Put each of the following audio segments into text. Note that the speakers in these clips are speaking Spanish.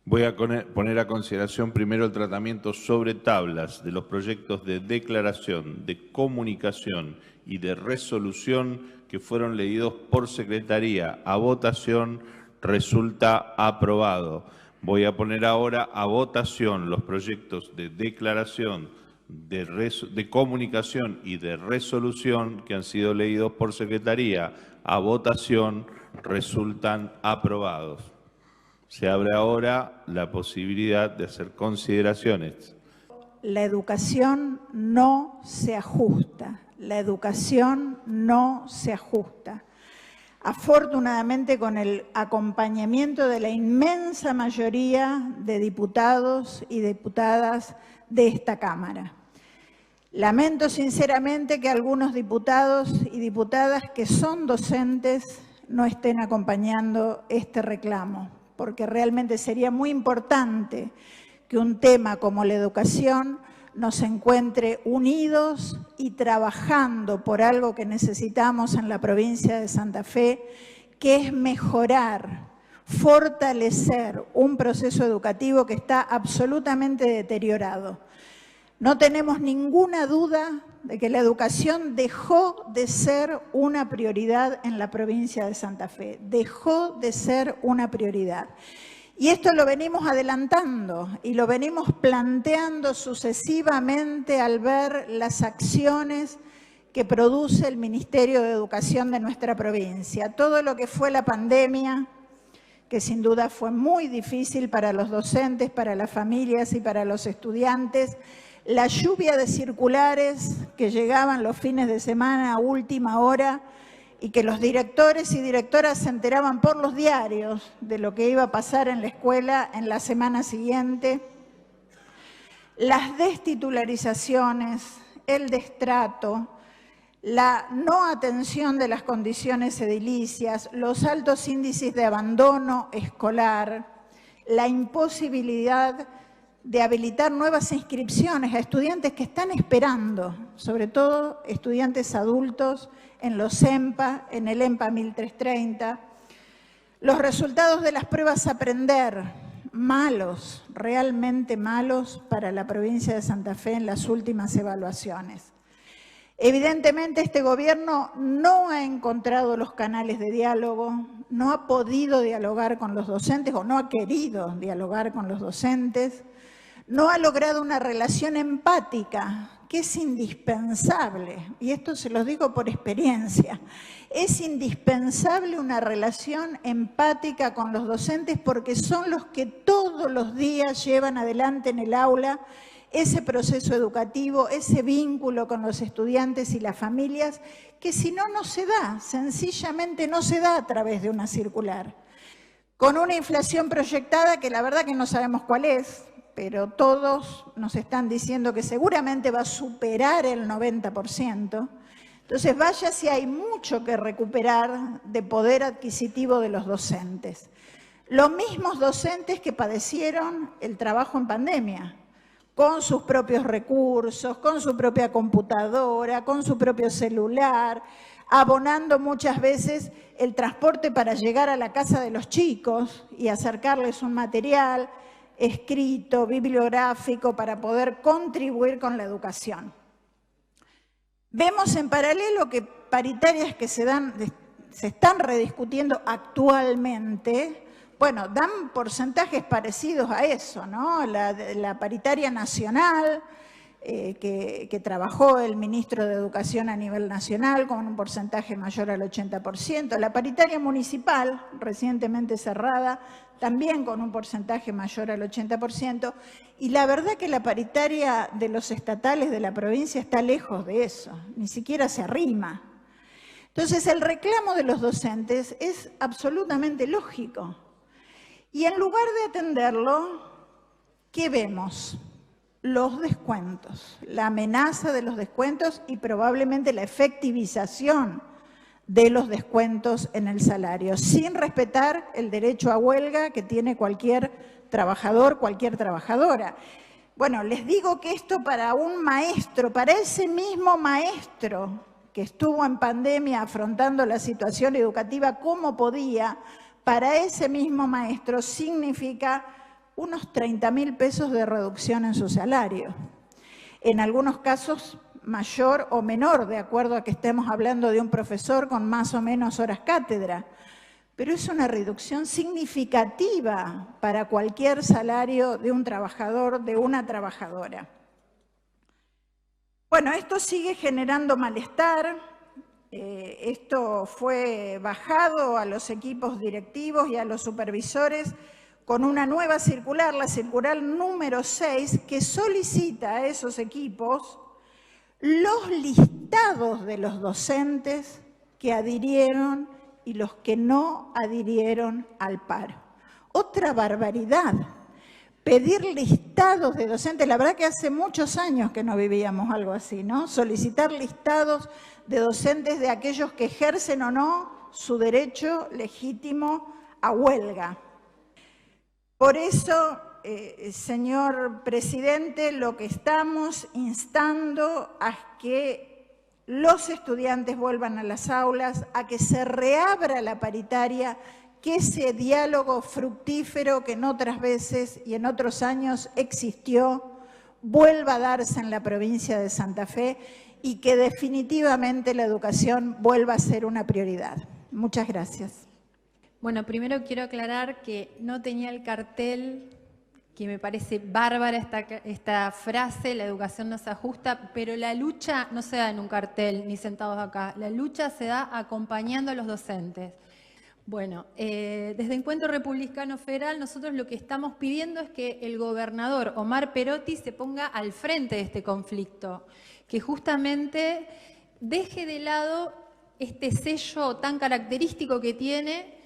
Voy a poner a consideración primero el tratamiento sobre tablas de los proyectos de declaración, de comunicación y de resolución que fueron leídos por Secretaría. A votación resulta aprobado. Voy a poner ahora a votación los proyectos de declaración, de comunicación y de resolución que han sido leídos por Secretaría. A votación resultan aprobados. Se abre ahora la posibilidad de hacer consideraciones. La educación no se ajusta. La educación no se ajusta. Afortunadamente, con el acompañamiento de la inmensa mayoría de diputados y diputadas de esta Cámara. Lamento sinceramente que algunos diputados y diputadas que son docentes no estén acompañando este reclamo, porque realmente sería muy importante que un tema como la educación nos encuentre unidos y trabajando por algo que necesitamos en la provincia de Santa Fe, que es mejorar, fortalecer un proceso educativo que está absolutamente deteriorado. No tenemos ninguna duda de que la educación dejó de ser una prioridad en la provincia de Santa Fe, dejó de ser una prioridad. Y esto lo venimos adelantando y lo venimos planteando sucesivamente al ver las acciones que produce el Ministerio de Educación de nuestra provincia. Todo lo que fue la pandemia, que sin duda fue muy difícil para los docentes, para las familias y para los estudiantes, la lluvia de circulares que llegaban los fines de semana a última hora y que los directores y directoras se enteraban por los diarios de lo que iba a pasar en la escuela en la semana siguiente, las destitularizaciones, el destrato, la no atención de las condiciones edilicias, los altos índices de abandono escolar, la imposibilidad de habilitar nuevas inscripciones a estudiantes que están esperando, sobre todo estudiantes adultos en los EMPA, en el EMPA 1330. Los resultados de las pruebas Aprender, malos, realmente malos para la provincia de Santa Fe en las últimas evaluaciones. Evidentemente este gobierno no ha encontrado los canales de diálogo, no ha podido dialogar con los docentes o no ha querido dialogar con los docentes, no ha logrado una relación empática, que es indispensable, y esto se los digo por experiencia, es indispensable una relación empática con los docentes porque son los que todos los días llevan adelante en el aula ese proceso educativo, ese vínculo con los estudiantes y las familias, que si no, no se da, sencillamente no se da a través de una circular. Con una inflación proyectada que la verdad que no sabemos cuál es, pero todos nos están diciendo que seguramente va a superar el 90%. Entonces, vaya si hay mucho que recuperar de poder adquisitivo de los docentes. Los mismos docentes que padecieron el trabajo en pandemia, con sus propios recursos, con su propia computadora, con su propio celular, abonando muchas veces el transporte para llegar a la casa de los chicos y acercarles un material escrito, bibliográfico, para poder contribuir con la educación. Vemos en paralelo que paritarias que se están rediscutiendo actualmente, bueno, dan porcentajes parecidos a eso, ¿no? La paritaria nacional, que trabajó el ministro de Educación a nivel nacional con un porcentaje mayor al 80%, la paritaria municipal, recientemente cerrada, también con un porcentaje mayor al 80%, y la verdad que la paritaria de los estatales de la provincia está lejos de eso, ni siquiera se arrima. Entonces, el reclamo de los docentes es absolutamente lógico. Y en lugar de atenderlo, ¿qué vemos? Los descuentos, la amenaza de los descuentos y probablemente la efectivización de los descuentos en el salario, sin respetar el derecho a huelga que tiene cualquier trabajador, cualquier trabajadora. Bueno, les digo que esto para un maestro, para ese mismo maestro que estuvo en pandemia afrontando la situación educativa como podía, para ese mismo maestro significa unos 30.000 pesos de reducción en su salario. En algunos casos mayor o menor, de acuerdo a que estemos hablando de un profesor con más o menos horas cátedra. Pero es una reducción significativa para cualquier salario de un trabajador, de una trabajadora. Bueno, esto sigue generando malestar. Esto fue bajado a los equipos directivos y a los supervisores con una nueva circular, la circular número 6, que solicita a esos equipos los listados de los docentes que adhirieron y los que no adhirieron al paro. Otra barbaridad, pedir listados de docentes. La verdad que hace muchos años que no vivíamos algo así, ¿no? Solicitar listados de docentes de aquellos que ejercen o no su derecho legítimo a huelga. Por eso, señor presidente, lo que estamos instando a que los estudiantes vuelvan a las aulas, a que se reabra la paritaria, que ese diálogo fructífero que en otras veces y en otros años existió, vuelva a darse en la provincia de Santa Fe y que definitivamente la educación vuelva a ser una prioridad. Muchas gracias. Bueno, primero quiero aclarar que no tenía el cartel, que me parece bárbara esta frase, la educación no se ajusta, pero la lucha no se da en un cartel ni sentados acá, la lucha se da acompañando a los docentes. Bueno, desde Encuentro Republicano Federal nosotros lo que estamos pidiendo es que el gobernador Omar Perotti se ponga al frente de este conflicto, que justamente deje de lado este sello tan característico que tiene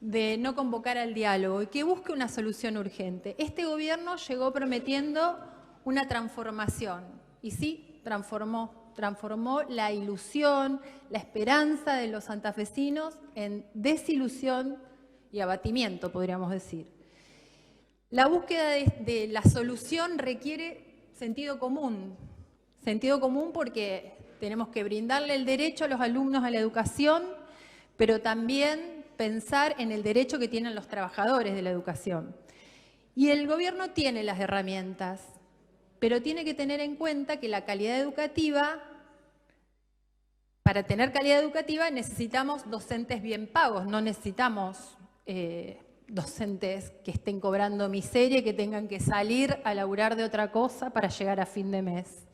de no convocar al diálogo y que busque una solución urgente. Este gobierno llegó prometiendo una transformación y sí, transformó la ilusión, la esperanza de los santafesinos en desilusión y abatimiento, podríamos decir. La búsqueda de la solución requiere sentido común porque tenemos que brindarle el derecho a los alumnos a la educación, pero también pensar en el derecho que tienen los trabajadores de la educación. Y el gobierno tiene las herramientas, pero tiene que tener en cuenta que la calidad educativa, para tener calidad educativa necesitamos docentes bien pagos, no necesitamos docentes que estén cobrando miseria y que tengan que salir a laburar de otra cosa para llegar a fin de mes.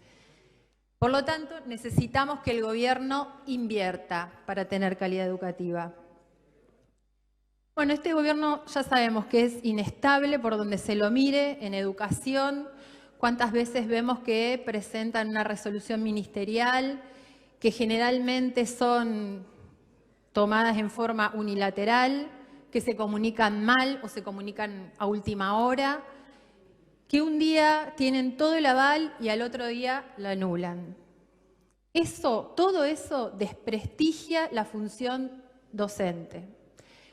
Por lo tanto, necesitamos que el gobierno invierta para tener calidad educativa. Bueno, este gobierno ya sabemos que es inestable por donde se lo mire en educación. ¿Cuántas veces vemos que presentan una resolución ministerial que generalmente son tomadas en forma unilateral, que se comunican mal o se comunican a última hora, que un día tienen todo el aval y al otro día lo anulan? Todo eso desprestigia la función docente,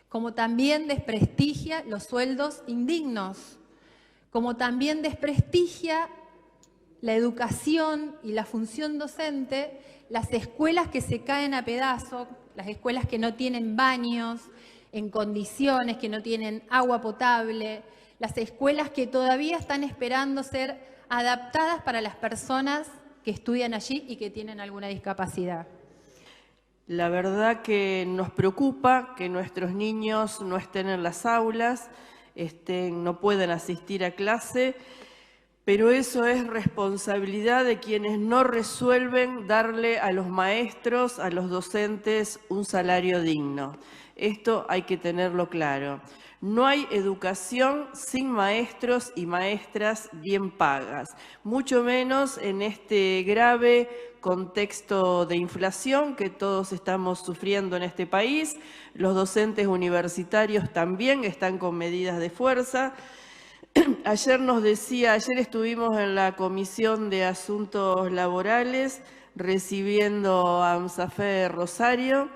como también desprestigia los sueldos indignos, como también desprestigia la educación y la función docente, las escuelas que se caen a pedazos, las escuelas que no tienen baños en condiciones, que no tienen agua potable, las escuelas que todavía están esperando ser adaptadas para las personas que estudian allí y que tienen alguna discapacidad. La verdad que nos preocupa que nuestros niños no estén en las aulas, no puedan asistir a clase, pero eso es responsabilidad de quienes no resuelven darle a los maestros, a los docentes, un salario digno. Esto hay que tenerlo claro. No hay educación sin maestros y maestras bien pagas, mucho menos en este grave contexto de inflación que todos estamos sufriendo en este país. Los docentes universitarios también están con medidas de fuerza. Ayer estuvimos en la Comisión de Asuntos Laborales recibiendo a Amsafer Rosario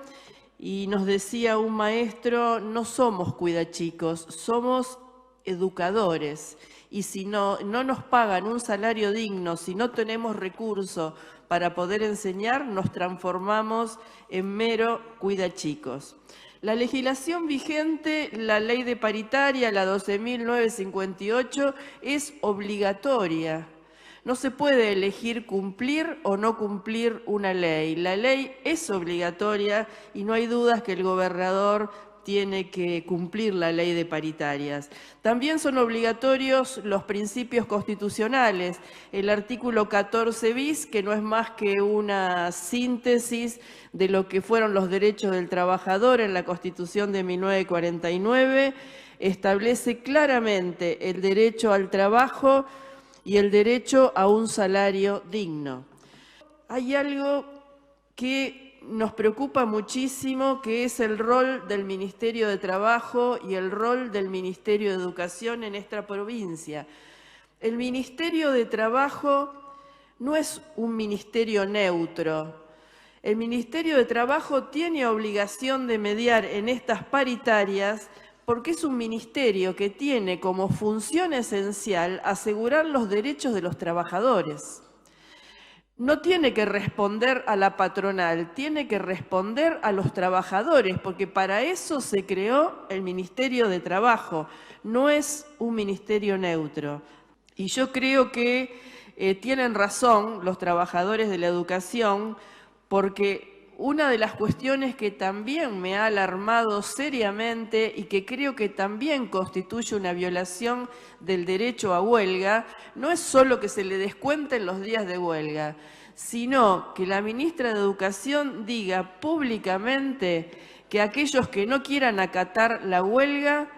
y nos decía un maestro: no somos cuidachicos, somos educadores. Y si no nos pagan un salario digno, si no tenemos recursos para poder enseñar, nos transformamos en mero cuidachicos. La legislación vigente, la ley de paritaria, la 12.958, es obligatoria. No se puede elegir cumplir o no cumplir una ley. La ley es obligatoria y no hay dudas que el gobernador tiene que cumplir la ley de paritarias. También son obligatorios los principios constitucionales. El artículo 14 bis, que no es más que una síntesis de lo que fueron los derechos del trabajador en la Constitución de 1949, establece claramente el derecho al trabajo y el derecho a un salario digno. Hay algo que nos preocupa muchísimo, que es el rol del Ministerio de Trabajo y el rol del Ministerio de Educación en esta provincia. El Ministerio de Trabajo no es un ministerio neutro. El Ministerio de Trabajo tiene obligación de mediar en estas paritarias porque es un ministerio que tiene como función esencial asegurar los derechos de los trabajadores. No tiene que responder a la patronal, tiene que responder a los trabajadores, porque para eso se creó el Ministerio de Trabajo, no es un ministerio neutro. Y yo creo que tienen razón los trabajadores de la educación, porque una de las cuestiones que también me ha alarmado seriamente y que creo que también constituye una violación del derecho a huelga, no es solo que se le descuenten los días de huelga, sino que la ministra de Educación diga públicamente que aquellos que no quieran acatar la huelga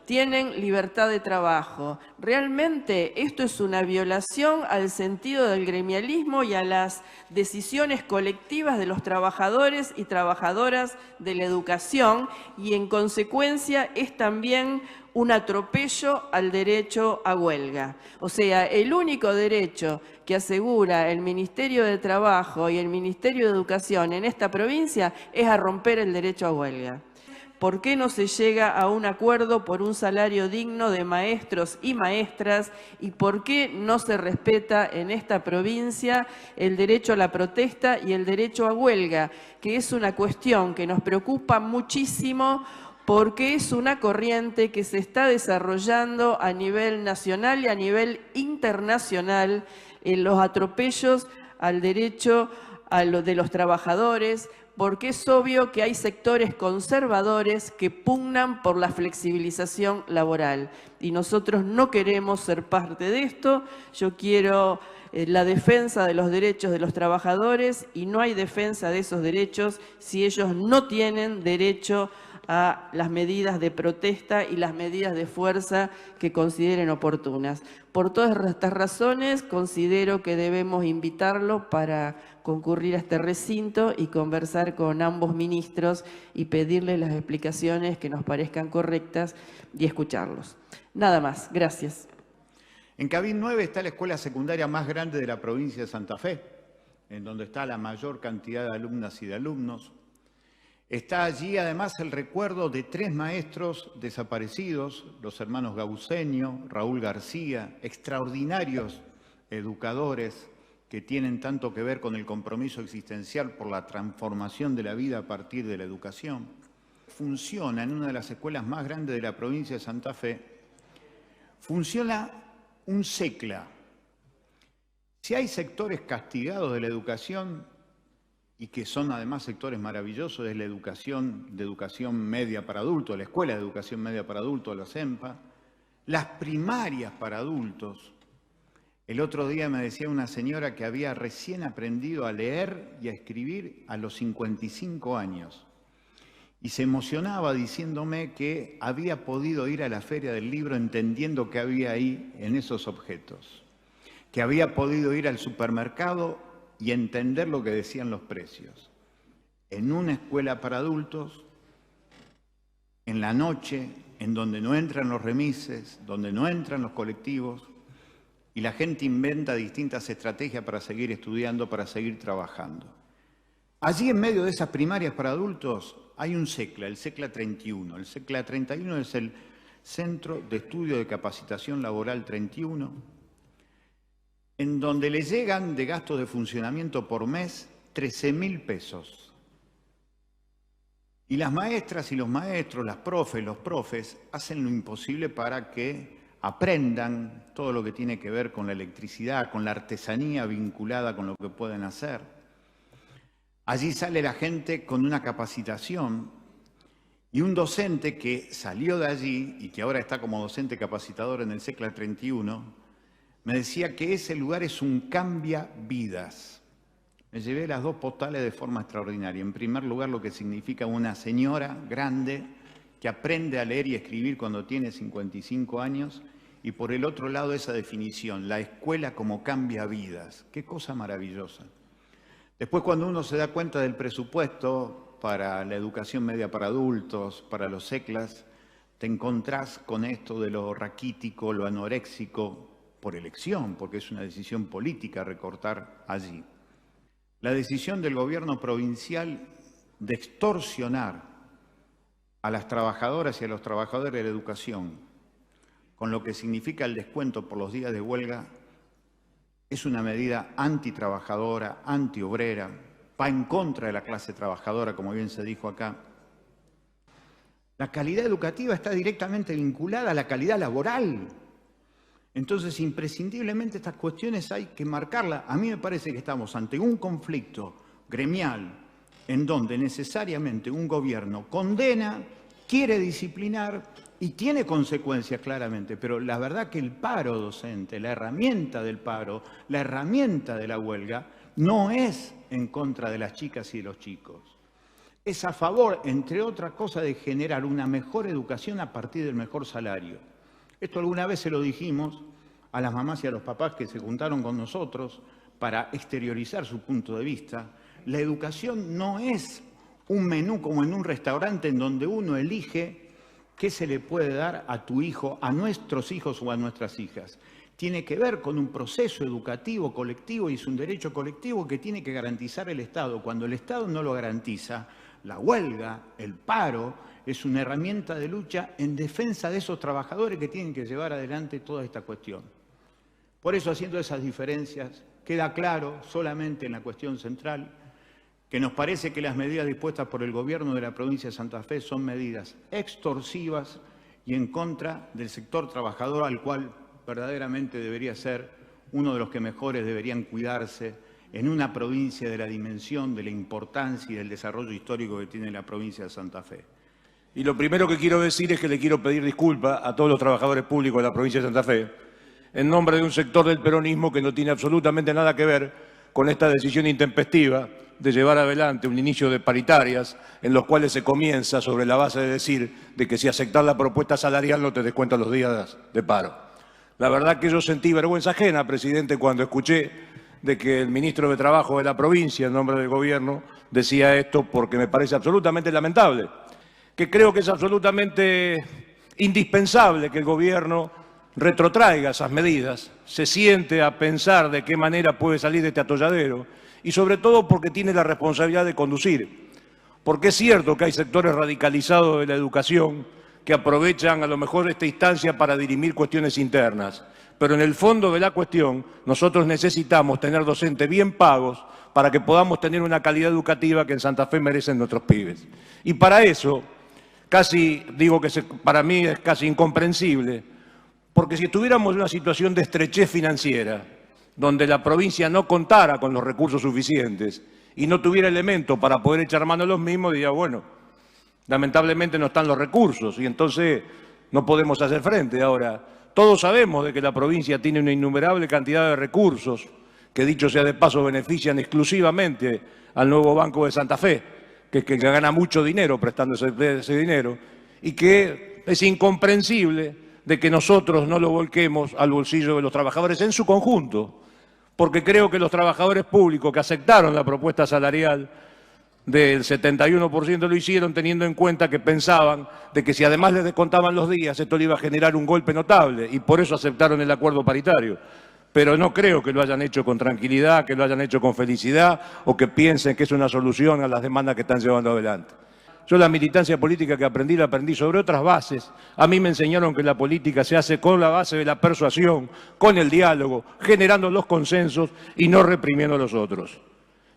tienen libertad de trabajo. Realmente esto es una violación al sentido del gremialismo y a las decisiones colectivas de los trabajadores y trabajadoras de la educación y en consecuencia es también un atropello al derecho a huelga. O sea, el único derecho que asegura el Ministerio de Trabajo y el Ministerio de Educación en esta provincia es a romper el derecho a huelga. ¿Por qué no se llega a un acuerdo por un salario digno de maestros y maestras? ¿Y por qué no se respeta en esta provincia el derecho a la protesta y el derecho a huelga? Que es una cuestión que nos preocupa muchísimo porque es una corriente que se está desarrollando a nivel nacional y a nivel internacional en los atropellos al derecho de los trabajadores, porque es obvio que hay sectores conservadores que pugnan por la flexibilización laboral y nosotros no queremos ser parte de esto. Yo quiero la defensa de los derechos de los trabajadores y no hay defensa de esos derechos si ellos no tienen derecho a las medidas de protesta y las medidas de fuerza que consideren oportunas. Por todas estas razones, considero que debemos invitarlo para concurrir a este recinto y conversar con ambos ministros y pedirles las explicaciones que nos parezcan correctas y escucharlos. Nada más. Gracias. En Cabil 9 está la escuela secundaria más grande de la provincia de Santa Fe, en donde está la mayor cantidad de alumnas y de alumnos. Está allí además el recuerdo de 3 maestros desaparecidos, los hermanos Gauceño, Raúl García, extraordinarios educadores que tienen tanto que ver con el compromiso existencial por la transformación de la vida a partir de la educación. Funciona en una de las escuelas más grandes de la provincia de Santa Fe, funciona un SECLA. Si hay sectores castigados de la educación, y que son además sectores maravillosos, es la educación media para adultos, la Escuela de Educación Media para Adultos, la SEMPA, las primarias para adultos. El otro día me decía una señora que había recién aprendido a leer y a escribir a los 55 años. Y se emocionaba diciéndome que había podido ir a la Feria del Libro entendiendo qué había ahí en esos objetos. Que había podido ir al supermercado y entender lo que decían los precios. En una escuela para adultos, en la noche, en donde no entran los remises, donde no entran los colectivos, y la gente inventa distintas estrategias para seguir estudiando, para seguir trabajando. Allí en medio de esas primarias para adultos hay un SECLA, el SECLA 31. El SECLA 31 es el Centro de Estudio de Capacitación Laboral 31, en donde le llegan de gastos de funcionamiento por mes 13.000 pesos. Y las maestras y los maestros, las profes, los profes, hacen lo imposible para que aprendan todo lo que tiene que ver con la electricidad, con la artesanía vinculada con lo que pueden hacer. Allí sale la gente con una capacitación y un docente que salió de allí y que ahora está como docente capacitador en el CECLA 31, me decía que ese lugar es un cambia vidas. Me llevé las dos postales de forma extraordinaria. En primer lugar, lo que significa una señora grande que aprende a leer y escribir cuando tiene 55 años. Y por el otro lado, esa definición, la escuela como cambia vidas. Qué cosa maravillosa. Después, cuando uno se da cuenta del presupuesto para la educación media para adultos, para los CECLAs, te encontrás con esto de lo raquítico, lo anoréxico, por elección, porque es una decisión política recortar allí. La decisión del gobierno provincial de extorsionar a las trabajadoras y a los trabajadores de la educación, con lo que significa el descuento por los días de huelga, es una medida antitrabajadora, antiobrera, va en contra de la clase trabajadora, como bien se dijo acá. La calidad educativa está directamente vinculada a la calidad laboral. Entonces, imprescindiblemente estas cuestiones hay que marcarlas. A mí me parece que estamos ante un conflicto gremial en donde necesariamente un gobierno condena, quiere disciplinar y tiene consecuencias claramente, pero la verdad que el paro docente, la herramienta del paro, la herramienta de la huelga, no es en contra de las chicas y de los chicos. Es a favor, entre otras cosas, de generar una mejor educación a partir del mejor salario. Esto alguna vez se lo dijimos a las mamás y a los papás que se juntaron con nosotros para exteriorizar su punto de vista. La educación no es un menú como en un restaurante en donde uno elige qué se le puede dar a tu hijo, a nuestros hijos o a nuestras hijas. Tiene que ver con un proceso educativo colectivo y es un derecho colectivo que tiene que garantizar el Estado. Cuando el Estado no lo garantiza, la huelga, el paro, es una herramienta de lucha en defensa de esos trabajadores que tienen que llevar adelante toda esta cuestión. Por eso, haciendo esas diferencias, queda claro solamente en la cuestión central que nos parece que las medidas dispuestas por el gobierno de la provincia de Santa Fe son medidas extorsivas y en contra del sector trabajador al cual verdaderamente debería ser uno de los que mejores deberían cuidarse en una provincia de la dimensión, de la importancia y del desarrollo histórico que tiene la provincia de Santa Fe. Y lo primero que quiero decir es que le quiero pedir disculpas a todos los trabajadores públicos de la provincia de Santa Fe, en nombre de un sector del peronismo que no tiene absolutamente nada que ver con esta decisión intempestiva de llevar adelante un inicio de paritarias en los cuales se comienza sobre la base de decir de que si aceptas la propuesta salarial no te descuentan los días de paro. La verdad que yo sentí vergüenza ajena, presidente, cuando escuché de que el ministro de Trabajo de la provincia, en nombre del gobierno, decía esto porque me parece absolutamente lamentable, que creo que es absolutamente indispensable que el gobierno retrotraiga esas medidas, se siente a pensar de qué manera puede salir de este atolladero y sobre todo porque tiene la responsabilidad de conducir. Porque es cierto que hay sectores radicalizados de la educación que aprovechan a lo mejor esta instancia para dirimir cuestiones internas, pero en el fondo de la cuestión nosotros necesitamos tener docentes bien pagos para que podamos tener una calidad educativa que en Santa Fe merecen nuestros pibes. Y para eso, casi digo que para mí es casi incomprensible, porque si estuviéramos en una situación de estrechez financiera, donde la provincia no contara con los recursos suficientes y no tuviera elementos para poder echar mano a los mismos, diría, bueno, lamentablemente no están los recursos y entonces no podemos hacer frente. Ahora, todos sabemos de que la provincia tiene una innumerable cantidad de recursos que, dicho sea de paso, benefician exclusivamente al nuevo Banco de Santa Fe, que es que gana mucho dinero prestando ese dinero, y que es incomprensible de que nosotros no lo volquemos al bolsillo de los trabajadores en su conjunto, porque creo que los trabajadores públicos que aceptaron la propuesta salarial del 71% lo hicieron teniendo en cuenta que pensaban de que si además les descontaban los días, esto le iba a generar un golpe notable, y por eso aceptaron el acuerdo paritario. Pero no creo que lo hayan hecho con tranquilidad, que lo hayan hecho con felicidad o que piensen que es una solución a las demandas que están llevando adelante. Yo la militancia política que aprendí, la aprendí sobre otras bases. A mí me enseñaron que la política se hace con la base de la persuasión, con el diálogo, generando los consensos y no reprimiendo a los otros.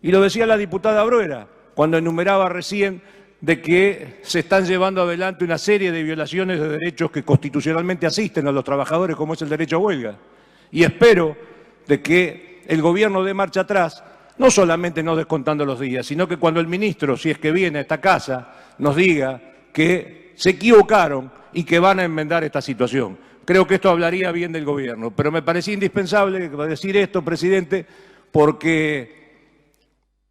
Y lo decía la diputada Bruera, cuando enumeraba recién de que se están llevando adelante una serie de violaciones de derechos que constitucionalmente asisten a los trabajadores, como es el derecho a huelga. Y espero de que el gobierno dé marcha atrás, no solamente no descontando los días, sino que cuando el ministro, si es que viene a esta casa, nos diga que se equivocaron y que van a enmendar esta situación. Creo que esto hablaría bien del gobierno, pero me parecía indispensable decir esto, presidente, porque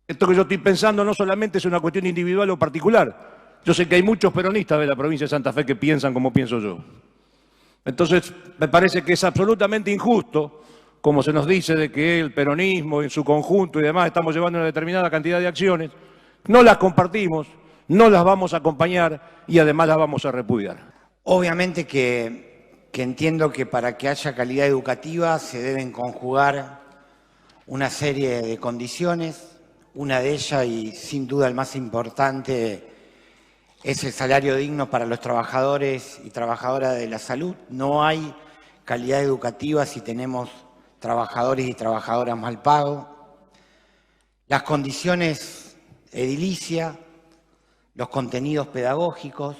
esto que yo estoy pensando no solamente es una cuestión individual o particular. Yo sé que hay muchos peronistas de la provincia de Santa Fe que piensan como pienso yo. Entonces, me parece que es absolutamente injusto, como se nos dice de que el peronismo en su conjunto y demás estamos llevando una determinada cantidad de acciones, no las compartimos, no las vamos a acompañar y además las vamos a repudiar. Obviamente que entiendo que para que haya calidad educativa se deben conjugar una serie de condiciones. Una de ellas, y sin duda el más importante, es el salario digno para los trabajadores y trabajadoras de la salud. No hay calidad educativa si tenemos trabajadores y trabajadoras mal pagos. Las condiciones edilicias, los contenidos pedagógicos,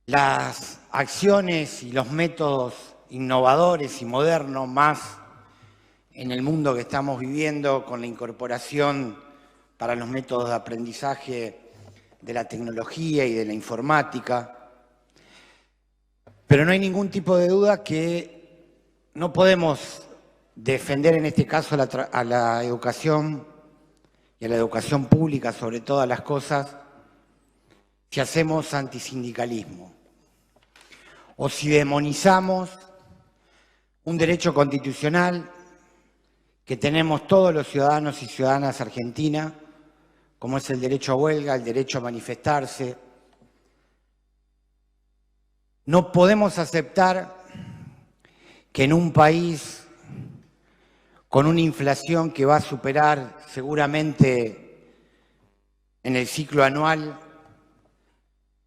las acciones y los métodos innovadores y modernos más en el mundo que estamos viviendo con la incorporación para los métodos de aprendizaje de la tecnología y de la informática. Pero no hay ningún tipo de duda que no podemos defender en este caso a la educación y a la educación pública sobre todas las cosas si hacemos antisindicalismo o si demonizamos un derecho constitucional que tenemos todos los ciudadanos y ciudadanas argentinas, como es el derecho a huelga, el derecho a manifestarse. No podemos aceptar que en un país con una inflación que va a superar seguramente en el ciclo anual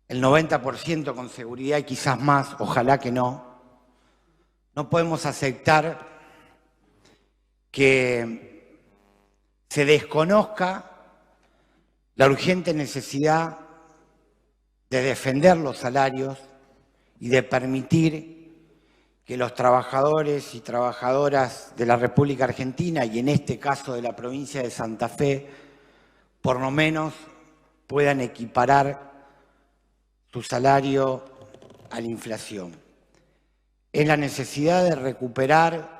el 90% con seguridad y quizás más, ojalá que no, no podemos aceptar que se desconozca la urgente necesidad de defender los salarios y de permitir que los trabajadores y trabajadoras de la República Argentina, y en este caso de la provincia de Santa Fe, por lo menos puedan equiparar su salario a la inflación. Es la necesidad de recuperar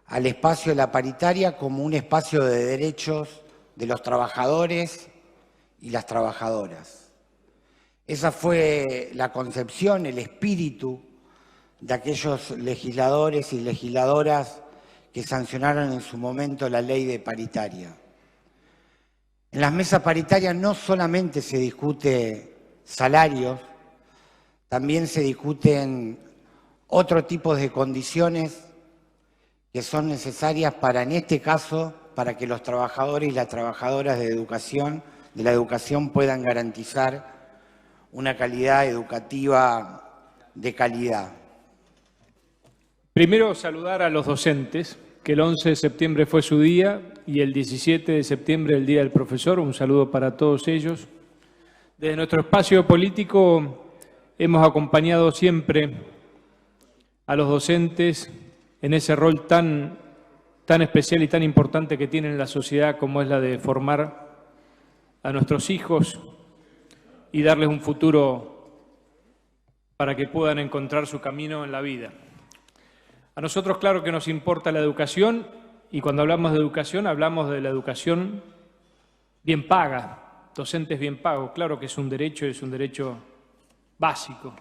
al espacio de la paritaria como un espacio de derechos de los trabajadores y las trabajadoras. Esa fue la concepción, el espíritu de aquellos legisladores y legisladoras que sancionaron en su momento la ley de paritaria. En las mesas paritarias no solamente se discute salarios, también se discuten otro tipo de condiciones que son necesarias para, en este caso, para que los trabajadores y las trabajadoras de la educación puedan garantizar una calidad educativa de calidad. Primero, saludar a los docentes, que el 11 de septiembre fue su día y el 17 de septiembre el Día del Profesor. Un saludo para todos ellos. Desde nuestro espacio político hemos acompañado siempre a los docentes en ese rol tan especial y tan importante que tienen en la sociedad, como es la de formar a nuestros hijos y darles un futuro para que puedan encontrar su camino en la vida. A nosotros, claro que nos importa la educación, y cuando hablamos de la educación bien paga, docentes bien pagos. Claro que es un derecho básico.